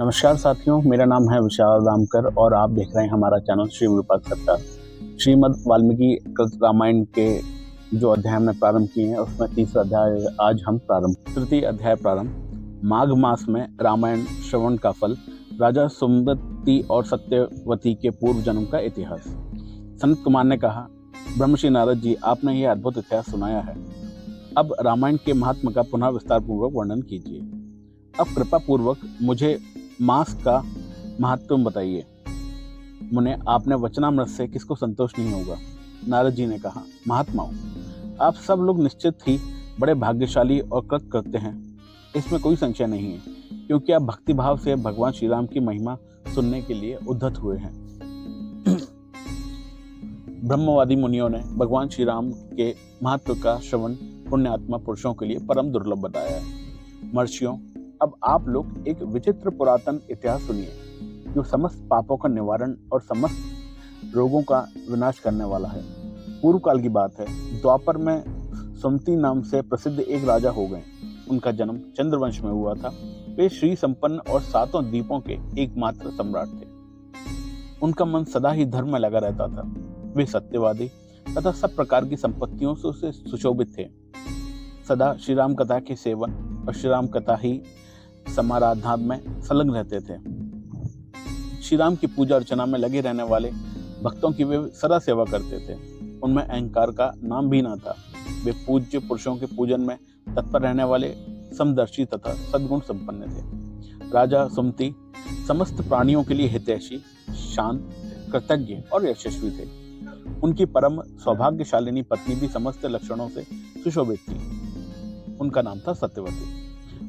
नमस्कार साथियों, मेरा नाम है विशाल रामकर और आप देख रहे हैं हमारा चैनल श्री विरूपाक्ष सत्कार। श्रीमद् वाल्मीकि रामायण के जो अध्याय हमने प्रारंभ किए हैं उसमें तीसरा अध्याय आज हम तृतीय अध्याय प्रारंभ। माघ मास में रामायण श्रवण का फल, राजा सुमति और सत्यवती के पूर्व जन्म का इतिहास। सनत कुमार ने कहा, ब्रह्मश्री नारद जी, आपने यह अद्भुत इतिहास सुनाया है, अब रामायण के महात्म का पुनः विस्तार पूर्वक वर्णन कीजिए। अब कृपा पूर्वक मुझे मास का महत्व बताइए। मुने, आपने वचनामृत से किसको संतोष नहीं होगा। नारद जी ने कहा, महात्माओं, आप सब लोग निश्चित ही बड़े भाग्यशाली और कृत करते हैं, इसमें कोई संशय नहीं है, क्योंकि आप भक्तिभाव से भगवान श्री राम की महिमा सुनने के लिए उद्धत हुए हैं। ब्रह्मवादी मुनियों ने भगवान श्री राम के महत्व का श्रवण पुण्यात्मा पुरुषों के लिए परम दुर्लभ बताया है। महर्षियों, अब आप लोग एक विचित्र पुरातन इतिहास सुनिए, जो समस्त पापों का निवारण और समस्त रोगों का विनाश करने वाला है। पूर्व काल की बात है। द्वापर में सुमति नाम से प्रसिद्ध एक राजा हो गए। उनका जन्म चंद्रवंश में हुआ था। वे श्री संपन्न और 7 द्वीपों के एकमात्र सम्राट थे। उनका मन सदा ही धर्म में लगा रहता था। वे सत्यवादी तथा सब प्रकार की संपत्तियों से सुशोभित थे। सदा श्री राम कथा के सेवन और श्री राम कथा ही समाराधना में संलग्न रहते थे। श्री राम की पूजा अर्चना में लगे रहने वाले भक्तों की वे सदा सेवा करते थे। उनमें अहंकार का नाम भी ना था। वे पूज्य पुरुषों के पूजन में तत्पर रहने वाले समदर्शी तथा सद्गुण संपन्न थे। राजा सुमति समस्त प्राणियों के लिए हितैषी, शांत, कृतज्ञ और यशस्वी थे। उनकी परम सौभाग्यशालिनी पत्नी भी समस्त लक्षणों से सुशोभित थी। उनका नाम था सत्यवती।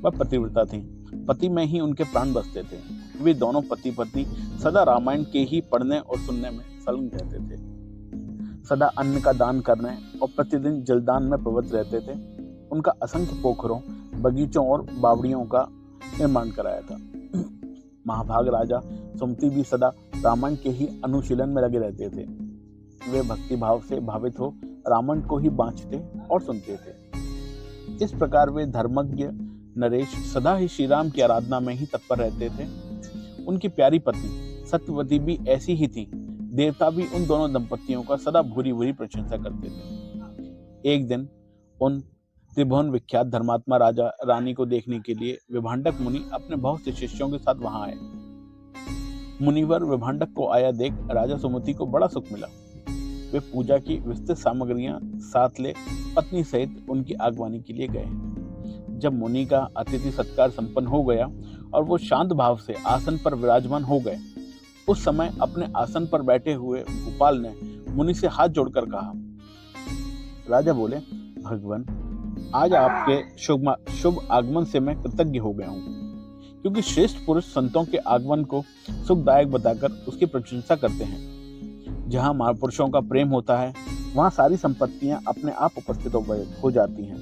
वह पतिव्रता थी। पति में ही उनके प्राण बसते थे। वे दोनों पति पत्नी सदा रामायण के ही पढ़ने और सुनने में संलग्न रहते थे। सदा अन्न का दान करने और प्रतिदिन जलदान में प्रवृत्त रहते थे। उनका असंख्य पोखरों, बगीचों और बावड़ियों का निर्माण कराया था। महाभाग राजा सुमति भी सदा रामायण के ही अनुशीलन में लगे रहते थे। वे भक्ति भाव से भावित हो रामायण को ही बांचते और सुनते थे। इस प्रकार वे धर्मज्ञ नरेश सदा ही श्री राम की आराधना में ही तत्पर रहते थे। उनकी प्यारी पत्नी सत्यवती भी ऐसी ही थी। देवता भी उन दोनों दंपतियों का सदा भूरी भूरी प्रशंसा करते थे। एक दिन उन त्रिभुवन विख्यात धर्मात्मा राजा रानी को देखने के लिए विभांडक मुनि अपने बहुत से शिष्यों के साथ वहां आए। मुनिवर विभांडक को आया देख राजा सुमति को बड़ा सुख मिला। वे पूजा की विस्तृत सामग्रियां साथ ले पत्नी सहित उनकी आगवानी के लिए गए। जब मुनि का अतिथि सत्कार संपन्न हो गया और वो शांत भाव से आसन पर विराजमान हो गए, उस समय अपने आसन पर बैठे हुए भूपाल ने मुनि से हाथ जोड़कर कहा। राजा बोले, भगवान, आज आपके शुभ आगमन से मैं कृतज्ञ हो गया हूँ, क्योंकि श्रेष्ठ पुरुष संतों के आगमन को सुखदायक बताकर उसकी प्रशंसा करते हैं। जहाँ महापुरुषों का प्रेम होता है, वहाँ सारी संपत्तियां अपने आप उपस्थित हो जाती हैं।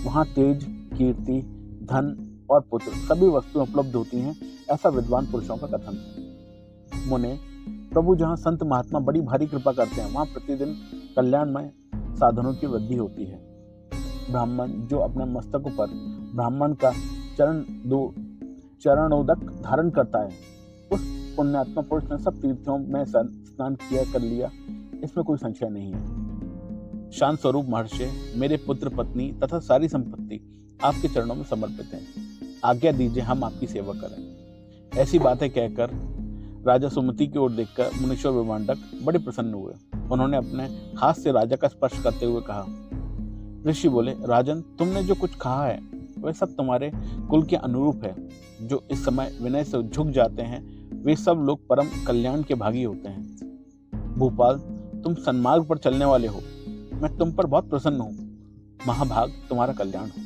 वहाँ तेज, कीर्ति, धन और पुत्र सभी वस्तुएं उपलब्ध होती हैं, ऐसा विद्वान पुरुषों का कथन है। मुने, प्रभु जहाँ संत महात्मा बड़ी भारी कृपा करते हैं, वहाँ प्रतिदिन कल्याणमय साधनों की वृद्धि होती है। ब्राह्मण जो अपने मस्तक पर ब्राह्मण का चरणोदक धारण करता है, उस पुण्यात्मा पुरुष ने सब तीर्थों में स्नान कर लिया, इसमें कोई संशय नहीं है। शांत स्वरूप महर्षि, मेरे पुत्र पत्नी तथा सारी संपत्ति आपके चरणों में समर्पित है। आज्ञा दीजिए, हम आपकी सेवा करें। ऐसी बातें कहकर राजा सुमति की ओर देखकर मुनीश्वर विभांडक बड़े प्रसन्न हुए। उन्होंने अपने हाथ से राजा का स्पर्श करते हुए कहा। ऋषि बोले, राजन, तुमने जो कुछ कहा है वह सब तुम्हारे कुल के अनुरूप है। जो इस समय विनय से झुक जाते हैं, वे सब लोग परम कल्याण के भागी होते हैं। भूपाल, तुम सन्मार्ग पर चलने वाले हो। मैं तुम पर बहुत प्रसन्न हूँ। महाभाग, तुम्हारा कल्याण हो।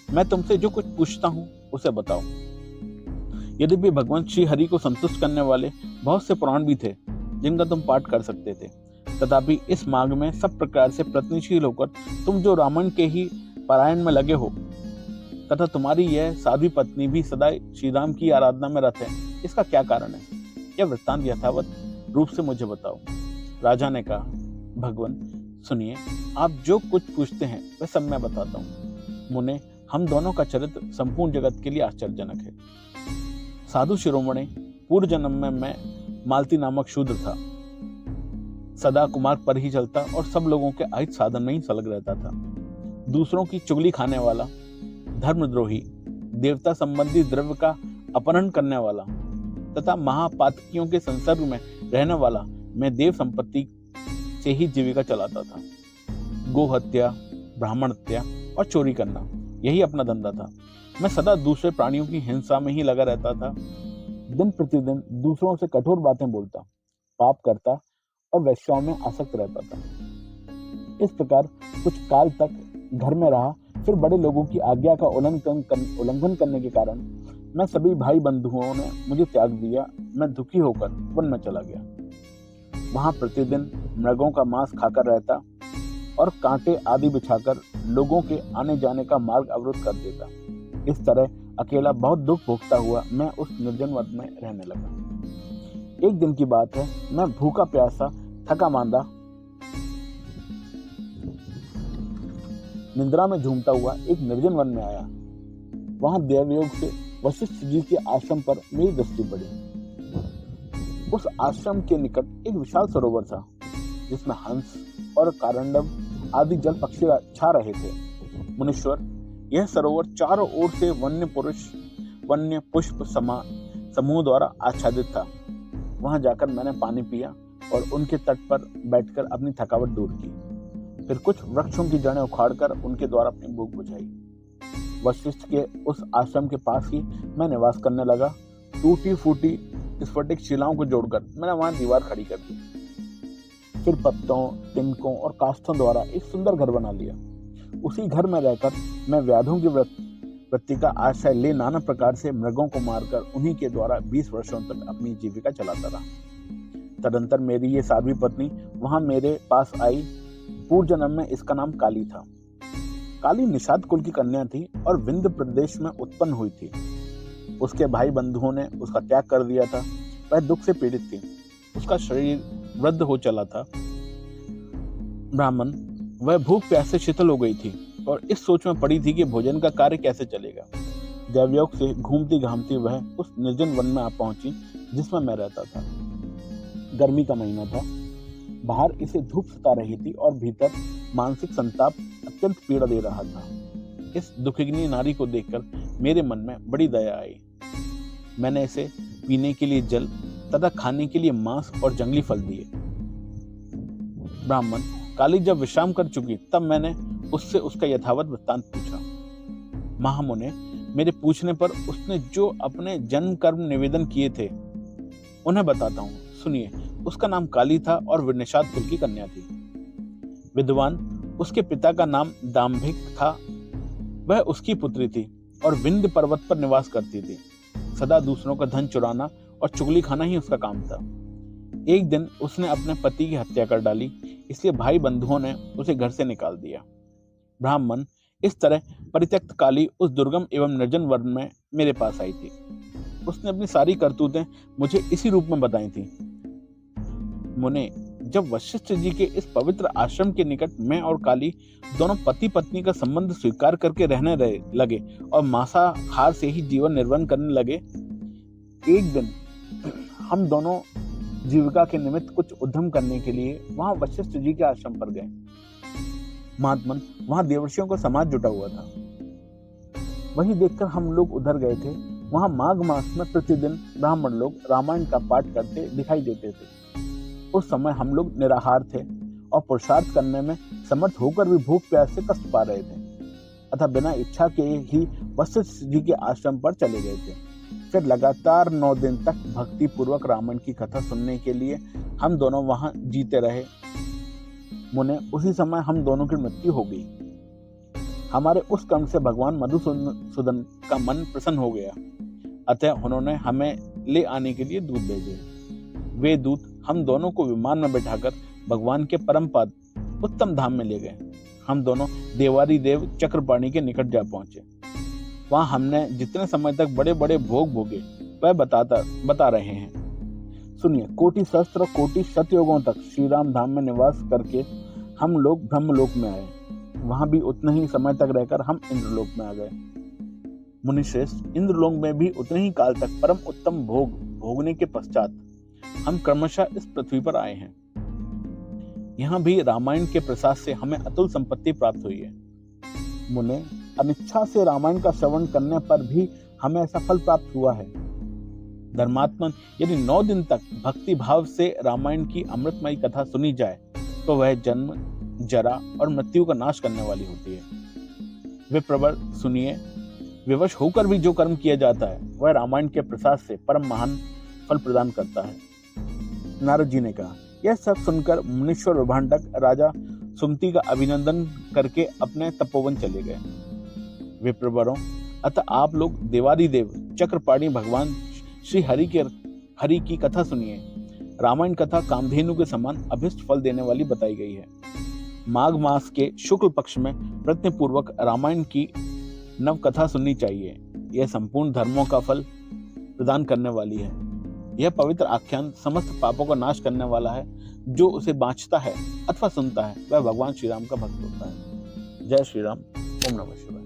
मैं तुमसे जो कुछ पूछता हूँ उसे बताओ। यद्यपि भगवान श्री हरि को संतुष्ट करने वाले बहुत से पुराण भी थे जिनका तुम पाठ कर सकते थे, तथापि इस मार्ग में सब प्रकार से प्रयत्नशील होकर तुम जो रामायण के ही पारायण में लगे हो, तथा तुम्हारी यह साध्वी पत्नी भी सदा श्री राम की आराधना में रत है, इसका क्या कारण है? यह वृत्तांत यथावत रूप से मुझे बताओ। राजा ने कहा, भगवान सुनिए, आप जो कुछ पूछते हैं वह सब मैं बताता हूँ। मुने, हम दोनों का चरित्र संपूर्ण जगत के लिए आश्चर्यजनक है। साधु शिरोमणि, पूर्व जन्म में मैं मालती नामक शूद्र था। सदा कुमार्ग पर ही चलता और सब लोगों के अहित साधन में ही संलग्न रहता था। दूसरों की चुगली खाने वाला, धर्मद्रोही, देवता संबंधी द्रव्य का अपहरण करने वाला तथा महापातकियों के संसर्ग में रहने वाला मैं देव संपत्ति से ही जीविका चलाता था। गो हत्या, ब्राह्मण हत्या और चोरी करना, यही अपना धंधा था। मैं सदा दूसरे प्राणियों की हिंसा में ही लगा रहता था। दिन प्रतिदिन दूसरों से कठोर बातें बोलता, पाप करता और वैश्याओं में आसक्त रहता था। इस प्रकार कुछ काल तक घर में रहा। फिर बड़े लोगों की आज्ञा का उल्लंघन करने के कारण मैं सभी भाई बंधुओं ने मुझे त्याग दिया। मैं दुखी होकर वन में चला गया। वहां प्रतिदिन मृगों का मांस खाकर रहता और कांटे आदि बिछाकर लोगों के आने जाने का मार्ग अवरुद्ध कर देता। इस तरह अकेला बहुत दुख भोगता हुआ मैं उस निर्जन वन में रहने लगा। एक दिन की बात है, मैं भूखा प्यासा थका मांदा निद्रा में झूमता हुआ एक निर्जन वन में आया। वहां देवयोग से वशिष्ठ जी के आश्रम पर मेरी दृष्टि पड़ी। उस आश्रम के निकट एक विशाल सरोवर था जिसमें हंस और कारंडव आदि जल पक्षी छा रहे थे। मुनीश्वर, यह सरोवर चारों ओर से वन्य पुष्प समूह द्वारा आच्छादित था। वहां जाकर मैंने पानी पिया और उनके तट पर बैठकर अपनी थकावट दूर की। फिर कुछ वृक्षों की जड़ें उखाड़कर उनके द्वारा अपनी भूख बुझाई। वशिष्ठ के उस आश्रम के पास ही मैं निवास करने लगा। टूटी फूटी स्फटिक शिलाओं को जोड़कर मैंने वहां दीवार खड़ी कर दी। फिर पत्तों, तिनकों और काष्ठों द्वारा एक सुंदर घर बना लिया। उसी घर में रहकर मैं व्याधों की वृत्ति का आश्रय ले नाना प्रकार से मृगों को मारकर उन्हीं के द्वारा 20 वर्षों तक अपनी जीविका चलाता रहा। तदंतर मेरी ये साध्वी पत्नी वहां मेरे पास आई। पूर्व जन्म में इसका नाम काली था। काली निषाद कुल की कन्या थी और विंध्य प्रदेश में उत्पन्न हुई थी। उसके भाई बंधुओं ने उसका त्याग कर दिया था। वह दुख से पीड़ित थी। उसका शरीर वृद्ध हो चला था। ब्राह्मण, वह भूख प्यास से शिथिल हो गई थी और इस सोच में पड़ी थी कि भोजन का कार्य कैसे चलेगा। देवयोग से घूमती घामती वह उस निर्जन वन में आ पहुंची जिसमें मैं रहता था। गर्मी का महीना था। बाहर इसे धूप सता रही थी और भीतर मानसिक संताप अत्यंत पीड़ा दे रहा था। इस दुखिग्नी नारी को देखकर मेरे मन में बड़ी दया आई। मैंने इसे पीने के लिए जल तथा खाने के लिए मांस और जंगली फल दिए। ब्राह्मण, काली जब विश्राम कर चुकी तब मैंने उससे उसका यथावत वृत्तांत पूछा। महामुने, मेरे पूछने पर उसने जो अपने जन्म कर्म निवेदन किए थे उन्हें बताता हूँ, सुनिए। उसका नाम काली था और वह निषाद कुल की कन्या थी। विद्वान, उसके पिता का नाम दाम्भिक था। वह उसकी पुत्री थी और विंध्य पर्वत पर निवास करती थी। सदा दूसरों का धन चुराना और चुगली खाना ही उसका काम था। एक दिन उसने अपने पति की हत्या कर डाली, इसलिए भाई बंधुओं ने उसे घर से निकाल दिया। ब्राह्मण, इस तरह परित्यक्त काली उस दुर्गम एवं निर्जन वन में मेरे पास आई थी। उसने अपनी सारी करतूतें मुझे इसी रूप में बताई थी। मुने, जब वशिष्ठ जी के इस पवित्र आश्रम के निकट मैं और काली दोनों पति पत्नी का संबंध स्वीकार करके रहने लगे और मांसाहार से ही जीवन निर्वाह करने लगे, एक दिन हम दोनों जीविका के निमित्त कुछ उद्यम करने के लिए वहां वशिष्ठ जी के आश्रम पर गए। महात्मन, वहां देवर्षियों का समाज जुटा हुआ था। वही देखकर हम लोग उधर गए थे। वहां माघ मास में प्रतिदिन ब्राह्मण लोग रामायण का पाठ करते दिखाई देते थे। उस समय हम लोग निराहार थे और पुरुषार्थ करने में समर्थ होकर भी भूख प्यास से कष्ट पा रहे थे, अतः बिना इच्छा के ही वशिष्ठ जी के आश्रम पर चले गए थे। फिर लगातार 9 दिन तक भक्ति पूर्वक रामायण की कथा सुनने के लिए हम दोनों वहां जीते रहे। मुने, उसी समय हम दोनों की मृत्यु हो गई। हमारे उस कर्म से भगवान मधुसूदन का मन प्रसन्न हो गया, अतः उन्होंने हमें ले आने के लिए दूत भेजे। वे दूत हम दोनों को विमान में बैठाकर भगवान के परम पद उत्तम धाम में ले गए। हम दोनों देवारी देव चक्रपाणी के निकट जा पहुंचे। वहां हमने जितने समय तक बड़े बड़े भोग भोगे वह बता रहे हैं। सुनिए, कोटि सहस्त्र कोटि शतयुगों तक श्री राम धाम में निवास करके हम लोग ब्रह्मलोक में आए। वहां भी उतने ही समय तक रहकर हम इंद्रलोक में आ गए। मुनिश्रेष्ठ, इंद्रलोक में भी उतने ही काल तक परम उत्तम भोग भोगने के पश्चात हम क्रमशः इस पृथ्वी पर आए हैं। यहाँ भी रामायण के प्रसाद से हमें अतुल संपत्ति प्राप्त हुई है। मुने, अनिच्छा से रामायण का श्रवण करने पर भी हमें ऐसा फल प्राप्त हुआ है। धर्मात्मन, यदि 9 दिन तक भक्ति भाव से रामायण की अमृतमयी कथा सुनी जाए तो वह जन्म, जरा और मृत्यु का नाश करने वाली होती है। विप्रवर, सुनिए, विवश होकर भी जो कर्म किया जाता है वह रामायण के प्रसाद से परम महान फल प्रदान करता है। नारद जी ने कहा। यह सब सुनकर मुनीश्वर विभांडक राजा सुमति का अभिनंदन करके अपने तपोवन चले गए। विप्रवरों, अतः आप लोग देवादिदेव चक्रपाणी भगवान श्री हरि की कथा सुनिए। रामायण कथा कामधेनु के समान अभिष्ट फल देने वाली बताई गई है। माघ मास के शुक्ल पक्ष में प्रयत्नपूर्वक रामायण की नव कथा सुननी चाहिए। यह संपूर्ण धर्मों का फल प्रदान करने वाली है। यह पवित्र आख्यान समस्त पापों का नाश करने वाला है। जो उसे बाँचता है अथवा सुनता है वह भगवान श्री राम का भक्त होता है। जय श्री राम। ओम नमः शिवाय।